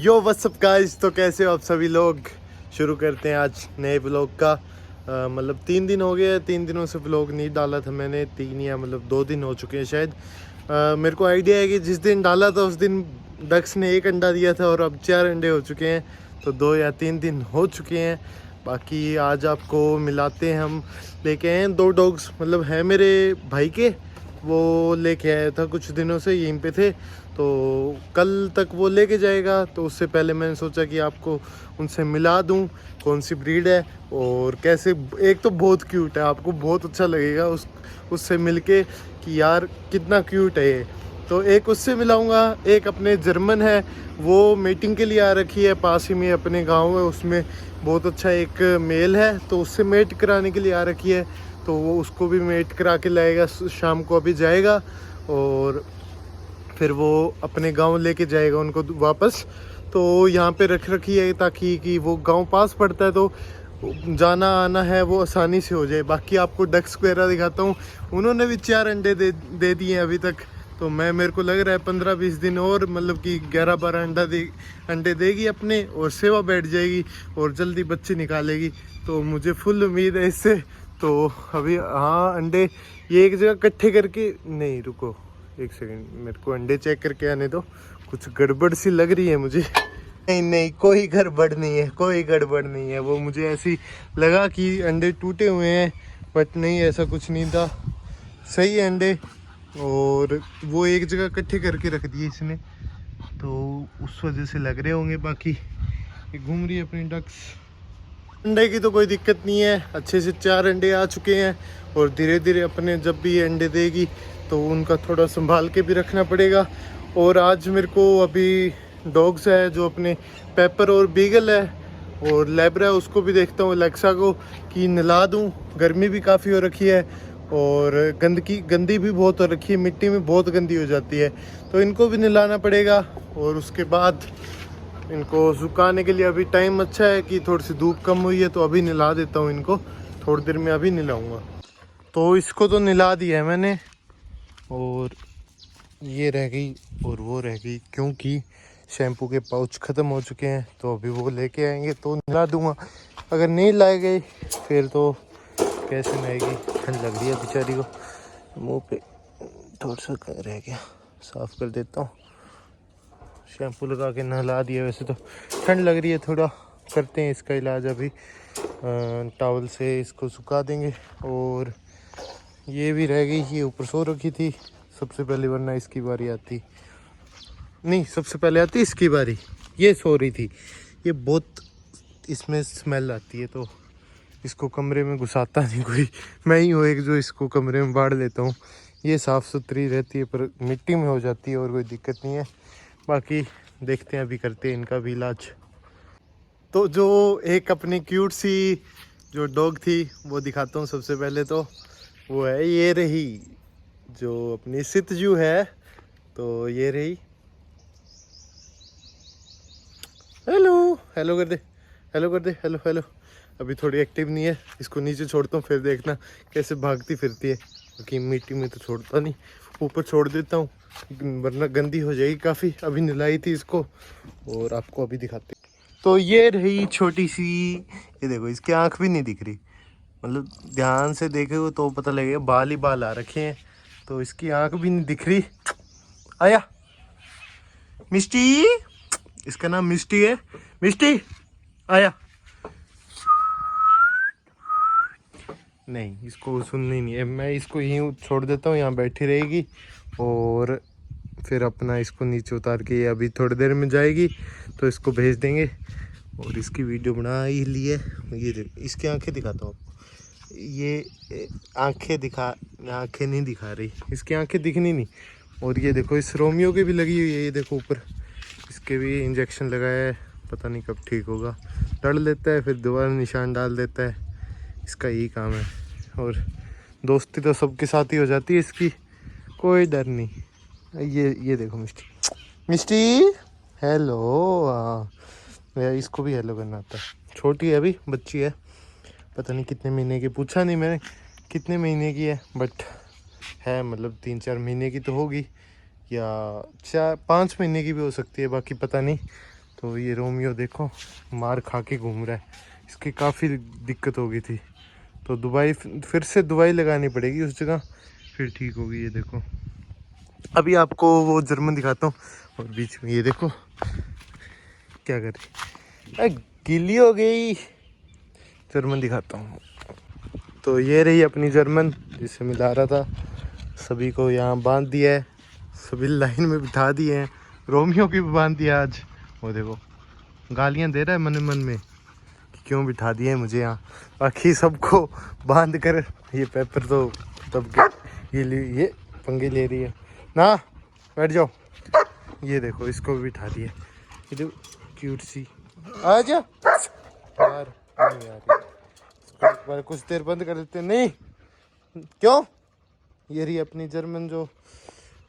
यो WhatsApp guys, तो कैसे हो आप सभी लोग। शुरू करते हैं आज नए ब्लॉग का। मतलब 3 दिन हो गए, 3 दिनों से ब्लॉग नहीं डाला था मैंने। 3 या मतलब 2 दिन हो चुके हैं शायद। मेरे को आइडिया है कि जिस दिन डाला था उस दिन डक्स ने 1 अंडा दिया था और अब 4 अंडे हो चुके हैं, तो 2 या 3 दिन हो चुके हैं। बाकी आज आपको मिलाते हैं, हम लेके आए हैं 2 डॉग्स, मतलब है मेरे भाई के, वो लेके आया था कुछ दिनों से, यहीं पे थे, तो कल तक वो लेके जाएगा। तो उससे पहले मैंने सोचा कि आपको उनसे मिला दूं कौन सी ब्रीड है और कैसे। एक तो बहुत क्यूट है, आपको बहुत अच्छा लगेगा उससे मिलके कि यार कितना क्यूट है ये। तो एक उससे मिलाऊंगा, एक अपने जर्मन है, वो मीटिंग के लिए आ रखी है, पास ही में अपने गांव है, उसमें बहुत अच्छा एक मेल है, तो उससे मेट कराने के लिए आ रखी है। तो वो उसको भी मेट करा के लाएगा, शाम को अभी जाएगा और फिर वो अपने गांव लेके जाएगा उनको वापस। तो यहाँ पे रख रखी है ताकि कि वो गांव पास पड़ता है, तो जाना आना है वो आसानी से हो जाए। बाकी आपको डक्स वगैरह दिखाता हूँ। उन्होंने भी 4 अंडे दे दिए हैं अभी तक। तो मेरे को लग रहा है 15-20 दिन और, मतलब कि 11-12 अंडे देगी अपने, और सेवा बैठ जाएगी और जल्दी बच्चे निकालेगी। तो मुझे फुल उम्मीद है इससे। तो अभी हाँ, अंडे ये एक जगह इकट्ठे करके, नहीं रुको एक सेकंड, मेरे को अंडे चेक करके आने दो, कुछ गड़बड़ सी लग रही है मुझे। नहीं नहीं, कोई गड़बड़ नहीं है, कोई गड़बड़ नहीं है। वो मुझे ऐसी लगा कि अंडे टूटे हुए हैं, बट नहीं, ऐसा कुछ नहीं था, सही है अंडे। और वो एक जगह इकट्ठे करके रख दिए इसने, तो उस वजह से लग रहे होंगे। बाकी ये घूम रही है अपनी डक्स। अंडे की तो कोई दिक्कत नहीं है, अच्छे से 4 अंडे आ चुके हैं। और धीरे धीरे अपने जब भी अंडे देगी तो उनका थोड़ा संभाल के भी रखना पड़ेगा। और आज मेरे को अभी डॉग्स है जो अपने पेपर और बीगल है और लैब्रा है, उसको भी देखता हूँ, एलेक्सा को, कि नहला दूँ। गर्मी भी काफ़ी हो रखी है और गंदी भी बहुत हो रखी है, मिट्टी में बहुत गंदी हो जाती है, तो इनको भी नहलाना पड़ेगा। और उसके बाद इनको सुखाने के लिए अभी टाइम अच्छा है कि थोड़ी सी धूप कम हुई है, तो अभी नहला देता हूँ इनको, थोड़ी देर में अभी नहलाऊँगा। तो इसको तो नहला दिया है मैंने, और ये रह गई और वो रह गई, क्योंकि शैम्पू के पाउच ख़त्म हो चुके हैं। तो अभी वो लेके आएंगे तो नहला दूंगा, अगर नहीं लाए गए फिर तो कैसे नहाएगी। ठंड लग रही है बेचारी को, मुंह पे थोड़ा सा रह गया, साफ़ कर देता हूँ। शैम्पू लगा के नहला दिया, वैसे तो ठंड लग रही है, थोड़ा करते हैं इसका इलाज अभी। टॉवल से इसको सुखा देंगे। और ये भी रह गई, ये ऊपर सो रखी थी सबसे पहले, वरना इसकी बारी आती नहीं, सबसे पहले आती इसकी बारी। ये सो रही थी, ये बहुत इसमें स्मेल आती है, तो इसको कमरे में घुसाता नहीं कोई, मैं ही हूँ एक जो इसको कमरे में बाढ़ लेता हूँ। ये साफ़ सुथरी रहती है, पर मिट्टी में हो जाती है, और कोई दिक्कत नहीं है। बाकी देखते हैं, अभी करते हैं इनका भी इलाज। तो जो एक अपनी क्यूट सी जो डॉग थी वो दिखाता हूँ सबसे पहले। तो वो है, ये रही जो अपनी सितजू है, तो ये रही। हेलो हेलो कर दे, हेलो कर दे, हेलो हेलो। अभी थोड़ी एक्टिव नहीं है, इसको नीचे छोड़ता हूँ, फिर देखना कैसे भागती फिरती है, क्योंकि मिट्टी में तो छोड़ता नहीं, ऊपर छोड़ देता हूँ वरना गंदी हो जाएगी काफ़ी। अभी नहलाई थी इसको और आपको अभी दिखाते। तो ये रही छोटी सी, ये देखो इसकी आँख भी नहीं दिख रही, मतलब ध्यान से देखे तो पता लगेगा, बाल ही बाल आ रखे हैं, तो इसकी आँख भी नहीं दिख रही। आया मिस्टी, इसका नाम मिस्टी है। मिस्टी आया, नहीं इसको सुननी नहीं है, मैं इसको यहीं छोड़ देता हूँ, यहाँ बैठी रहेगी। और फिर अपना इसको नीचे उतार के, ये अभी थोड़ी देर में जाएगी तो इसको भेज देंगे। और इसकी वीडियो बना ही ली है। ये इसकी आंखें दिखाता हूँ आपको, ये आंखें नहीं दिखा रही, इसकी आंखें दिखनी नहीं। और ये देखो इस रोमियो की भी लगी हुई है, ये देखो ऊपर, इसके भी इंजेक्शन लगाया है, पता नहीं कब ठीक होगा। लड़ लेता है फिर दोबारा निशान डाल देता है, इसका यही काम है। और दोस्ती तो सबके साथ ही हो जाती है इसकी, कोई डर नहीं। ये देखो मिस्टी, मिस्टी हेलो। हाँ, इसको भी हेलो करना आता है। छोटी है अभी, बच्ची है, पता नहीं कितने महीने की, पूछा नहीं मैंने कितने महीने की है, बट है मतलब 3-4 महीने की तो होगी, या 4-5 महीने की भी हो सकती है, बाकी पता नहीं। तो ये रोमियो देखो मार खा के घूम रहा है, इसकी काफ़ी दिक्कत हो गई थी, तो दवाई फिर से दवाई लगानी पड़ेगी उस जगह, फिर ठीक होगी। ये देखो अभी आपको वो जर्मन दिखाता हूँ, और बीच में ये देखो क्या कर रही, गीली हो गई। जर्मन दिखाता हूँ। तो ये रही अपनी जर्मन जिसे मिला रहा था, सभी को यहाँ बांध दिया है, सभी लाइन में बिठा दिए हैं, रोमियो की भी बांध दिया आज। वो देखो गालियाँ दे रहा है मन मन में कि क्यों बिठा दिए मुझे यहाँ, बाकी सबको बांध कर ये पेपर तो तब ये पंगे ले रही है ना, बैठ जाओ। ये देखो इसको भी बिठा दिए, ये जो क्यूट सी आ जा यार, नहीं यार एक बार कुछ देर बंद कर देते नहीं क्यों। ये रही अपनी जर्मन जो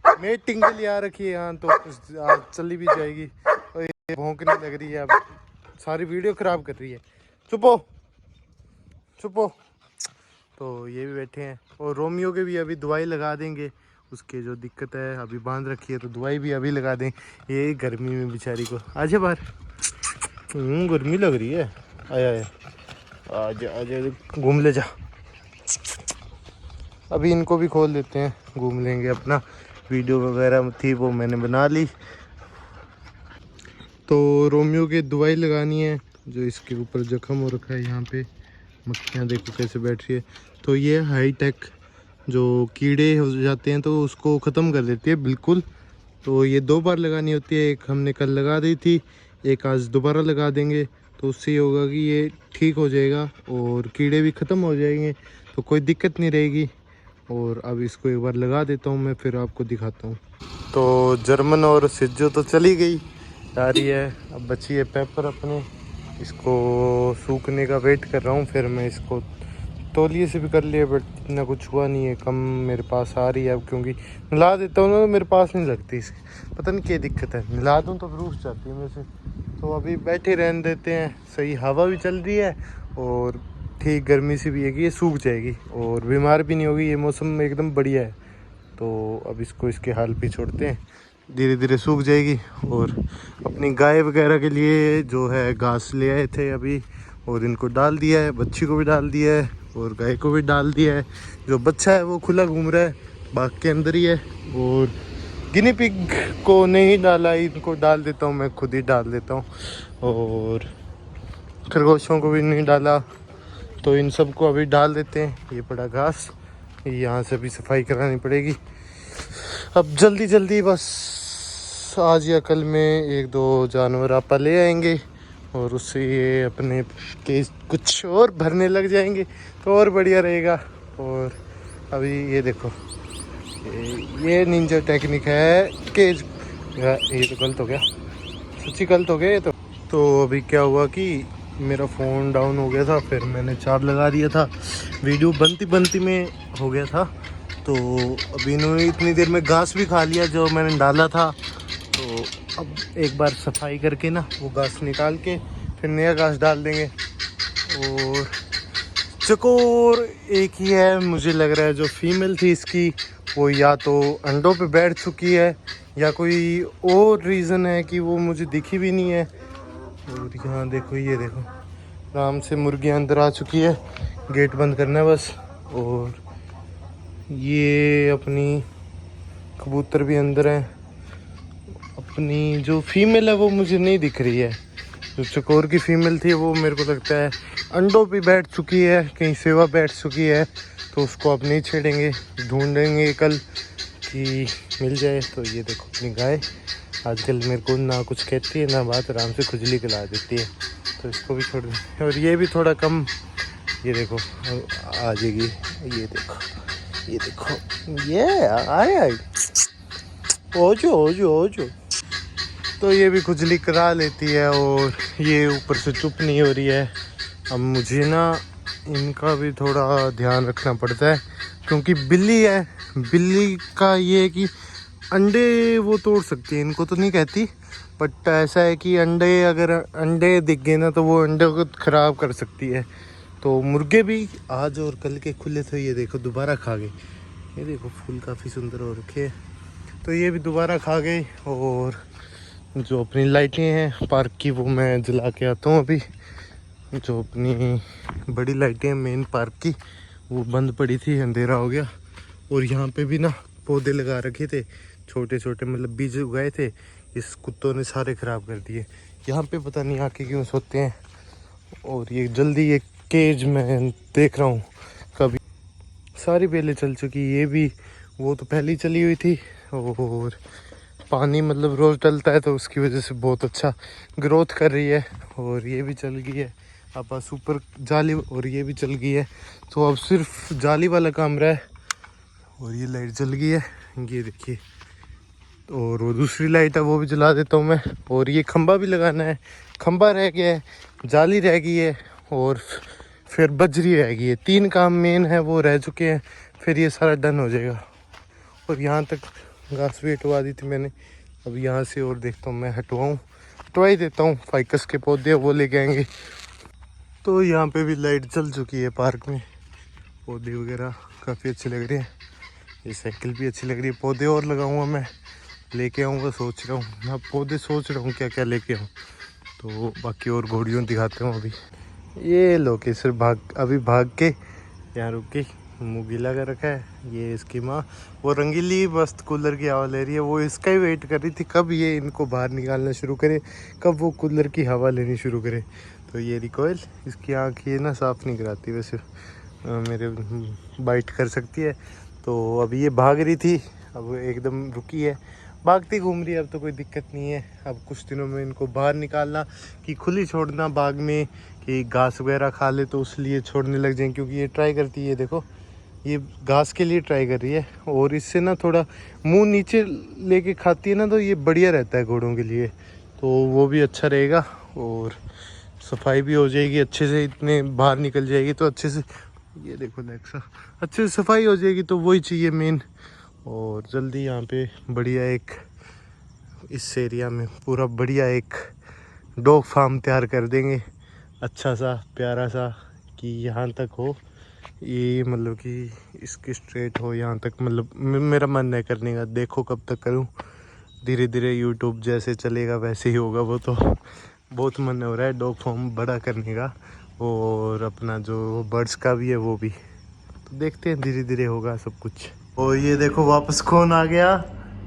मेटिंग के लिए आ रखी है यहाँ, तो कुछ आज चली भी जाएगी, और ये भौंकने लग रही है, अब सारी वीडियो खराब कर रही है। चुपो चुपो। तो ये भी बैठे हैं, और रोमियो के भी अभी दवाई लगा देंगे, उसके जो दिक्कत है अभी बांध रखी है, तो दवाई भी अभी लगा दें। ये गर्मी में बेचारी को आजा बाहर, गर्मी लग रही है, आया आजा आजा घूम ले जा। अभी इनको भी खोल देते हैं, घूम लेंगे, अपना वीडियो वगैरह थी वो मैंने बना ली। तो रोमियो की दवाई लगानी है, जो इसके ऊपर जख्म हो रखा है, यहाँ पे मक्खियाँ देखो कैसे बैठ रही है। तो ये हाई टेक जो कीड़े हो जाते हैं तो उसको ख़त्म कर देती है बिल्कुल। तो ये 2 बार लगानी होती है, एक हमने कल लगा दी थी, एक आज दोबारा लगा देंगे, तो उससे ये होगा कि ये ठीक हो जाएगा और कीड़े भी ख़त्म हो जाएंगे, तो कोई दिक्कत नहीं रहेगी। और अब इसको एक बार लगा देता हूँ मैं, फिर आपको दिखाता हूँ। तो जर्मन और सिज्जो तो चली गई, आ रही है, अब बची है पेपर अपने, इसको सूखने का वेट कर रहा हूँ। फिर मैं इसको तौलिए से भी कर लिया, बट इतना कुछ हुआ नहीं है, कम मेरे पास आ रही है अब, क्योंकि मिला देता हूँ ना तो मेरे पास नहीं लगती इसकी, पता नहीं क्या दिक्कत है, मिला दूँ तो रूठ जाती है मेरे से। तो अभी बैठे रहने देते हैं, सही हवा भी चल रही है और ठीक गर्मी से भी है कि ये सूख जाएगी और बीमार भी नहीं होगी, ये मौसम एकदम बढ़िया है। तो अब इसको इसके हाल पे छोड़ते हैं, धीरे धीरे सूख जाएगी। और अपनी गाय वगैरह के लिए जो है घास ले आए थे अभी, और इनको डाल दिया है, बच्ची को भी डाल दिया है और गाय को भी डाल दिया है। जो बच्चा है वो खुला घूम रहा है, बाग के अंदर ही है। और गिनी पिग को नहीं डाला, इनको डाल देता हूँ मैं, खुद ही डाल देता हूँ। और खरगोशों को भी नहीं डाला, तो इन सबको अभी डाल देते हैं। ये पड़ा घास, यहाँ से भी सफाई करानी पड़ेगी अब जल्दी जल्दी, बस आज या कल में 1-2 जानवर आपा ले आएंगे, और उससे ये अपने केस कुछ और भरने लग जाएंगे, तो और बढ़िया रहेगा। और अभी ये देखो, ये निंजा टेक्निक है केज, ये तो गलत हो गया, सच्ची गलत हो गया ये तो अभी क्या हुआ कि मेरा फ़ोन डाउन हो गया था, फिर मैंने चार्ज लगा दिया था, वीडियो बनती में हो गया था। तो अभी इन्होंने इतनी देर में घास भी खा लिया जो मैंने डाला था, तो अब एक बार सफाई करके ना वो घास निकाल के फिर नया घास डाल देंगे। और चकोर एक ही है, मुझे लग रहा है जो फीमेल थी इसकी वो या तो अंडों पे बैठ चुकी है या कोई और रीज़न है कि वो मुझे दिखी भी नहीं है। और यहाँ देखो, ये देखो आराम से मुर्गियाँ अंदर आ चुकी है, गेट बंद करना है बस। और ये अपनी कबूतर भी अंदर है, अपनी जो फीमेल है वो मुझे नहीं दिख रही है, जो चकोर की फीमेल थी वो मेरे को लगता है अंडों पे बैठ चुकी है, कहीं सेवा बैठ चुकी है, तो उसको अब नहीं छेड़ेंगे, ढूंढेंगे कल कि मिल जाए। तो ये देखो अपनी गाय आजकल मेरे को ना कुछ कहती है ना बात, आराम से खुजली खिला देती है, तो इसको भी छोड़ दें। और ये भी थोड़ा कम, ये देखो आ जाएगी, ये देखो ये देखो ये आए ओजो। तो ये भी खुजली करा लेती है और ये ऊपर से चुप नहीं हो रही है। अब मुझे ना इनका भी थोड़ा ध्यान रखना पड़ता है, क्योंकि बिल्ली है, बिल्ली का ये है कि अंडे वो तोड़ सकती है, इनको तो नहीं कहती, बट ऐसा है कि अंडे अगर अंडे दिख गए ना तो वो अंडे को ख़राब कर सकती है। तो मुर्गे भी आज और कल के खुले थे, ये देखो दोबारा खा गए, ये देखो फूल काफ़ी सुंदर हो रखे हैं, तो ये भी दोबारा खा गए। और जो अपनी लाइटें हैं पार्क की वो मैं जला के आता हूँ अभी। जो अपनी बड़ी लाइटें हैं मेन पार्क की वो बंद पड़ी थी, अंधेरा हो गया। और यहाँ पे भी ना पौधे लगा रखे थे छोटे छोटे, मतलब बीज उगाए थे, इस कुत्तों ने सारे ख़राब कर दिए। यहाँ पे पता नहीं आके क्यों सोते हैं। और ये जल्दी ये केज मैं देख रहा हूँ कभी सारी बेलें चल चुकी, ये भी वो तो पहले ही चली हुई थी। और पानी मतलब रोज़ डलता है तो उसकी वजह से बहुत अच्छा ग्रोथ कर रही है। और ये भी चल गई है अब सुपर जाली, और ये भी चल गई है। तो अब सिर्फ जाली वाला काम रहा है। और ये लाइट जल गई है, ये देखिए। और वो दूसरी लाइट है वो भी जला देता हूँ मैं। और ये खंबा भी लगाना है, खंबा रह गया है, जाली रह गई है और फिर बजरी रह गई है। 3 काम मेन है वो रह चुके हैं, फिर ये सारा डन हो जाएगा। और यहाँ तक घास भी हटवा दी थी मैंने, अब यहाँ से और देखता हूँ मैं हटवा ही देता हूँ। फाइकस के पौधे वो लेके आएंगे। तो यहाँ पे भी लाइट जल चुकी है पार्क में, पौधे वगैरह काफ़ी अच्छे लग रहे हैं। ये साइकिल भी अच्छी लग रही है। पौधे और लगाऊंगा मैं, लेके आऊँगा सोच रहा हूँ। मैं पौधे सोच रहा हूँ क्या क्या लेके आऊँ। तो बाकी और घोड़ियों दिखाते हूँ अभी। ये लोकेसर अभी भाग के यहाँ रुक के मुँह गीला कर रखा है। ये इसकी माँ वो रंगीली मस्त कूलर की हवा ले रही है, वो इसका ही वेट कर रही थी कब ये इनको बाहर निकालना शुरू करे, कब वो कूलर की हवा लेनी शुरू करे। तो ये रिकॉयल इसकी आँख ये ना साफ़ नहीं कराती, वैसे मेरे बाइट कर सकती है। तो अभी ये भाग रही थी, अब एकदम रुकी है, भागती घूम रही है। अब तो कोई दिक्कत नहीं है। अब कुछ दिनों में इनको बाहर निकालना कि खुली छोड़ना बाग में कि घास वगैरह खा ले, तो उस लिए छोड़ने लग जाएं। क्योंकि ये ट्राई करती है, देखो ये घास के लिए ट्राई कर रही है। और इससे ना थोड़ा मुंह नीचे लेके खाती है ना, तो ये बढ़िया रहता है घोड़ों के लिए, तो वो भी अच्छा रहेगा। और सफाई भी हो जाएगी अच्छे से, इतने बाहर निकल जाएगी तो अच्छे से, ये देखो लेक्सा, अच्छे से सफाई हो जाएगी, तो वही चाहिए मेन। और जल्दी यहाँ पे बढ़िया एक इस एरिया में पूरा बढ़िया एक डॉग फार्म तैयार कर देंगे, अच्छा सा प्यारा सा, कि यहाँ तक हो ये, मतलब कि इसकी स्ट्रेट हो यहाँ तक। मतलब मेरा मन है करने का, देखो कब तक करूँ। धीरे धीरे यूट्यूब जैसे चलेगा वैसे ही होगा वो। तो बहुत मन हो रहा है डॉग फार्म बड़ा करने का, और अपना जो बर्ड्स का भी है वो भी। तो देखते हैं धीरे धीरे होगा सब कुछ। और ये देखो वापस कौन आ गया,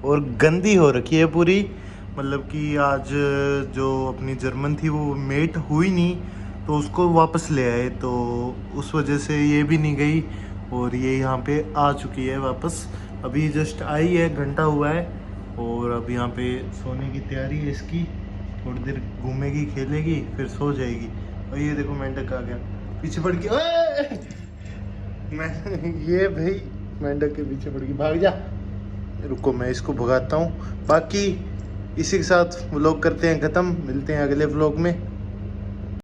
और गंदी हो रखी है पूरी। मतलब कि आज जो अपनी जर्मन थी वो मेट हुई नहीं, तो उसको वापस ले आए, तो उस वजह से ये भी नहीं गई। और ये यहाँ पे आ चुकी है वापस, अभी जस्ट आई है, घंटा हुआ है। और अब यहाँ पे सोने की तैयारी है इसकी, थोड़ी देर घूमेगी खेलेगी फिर सो जाएगी। और ये देखो मेंढक आ गया पीछे पड़ के, ओए! मैं ये भाई मेंढक के पीछे पड़ गई, भाग जा। रुको मैं इसको भगाता हूँ। बाकी इसी के साथ व्लॉग करते हैं ख़त्म, मिलते हैं अगले व्लॉग में।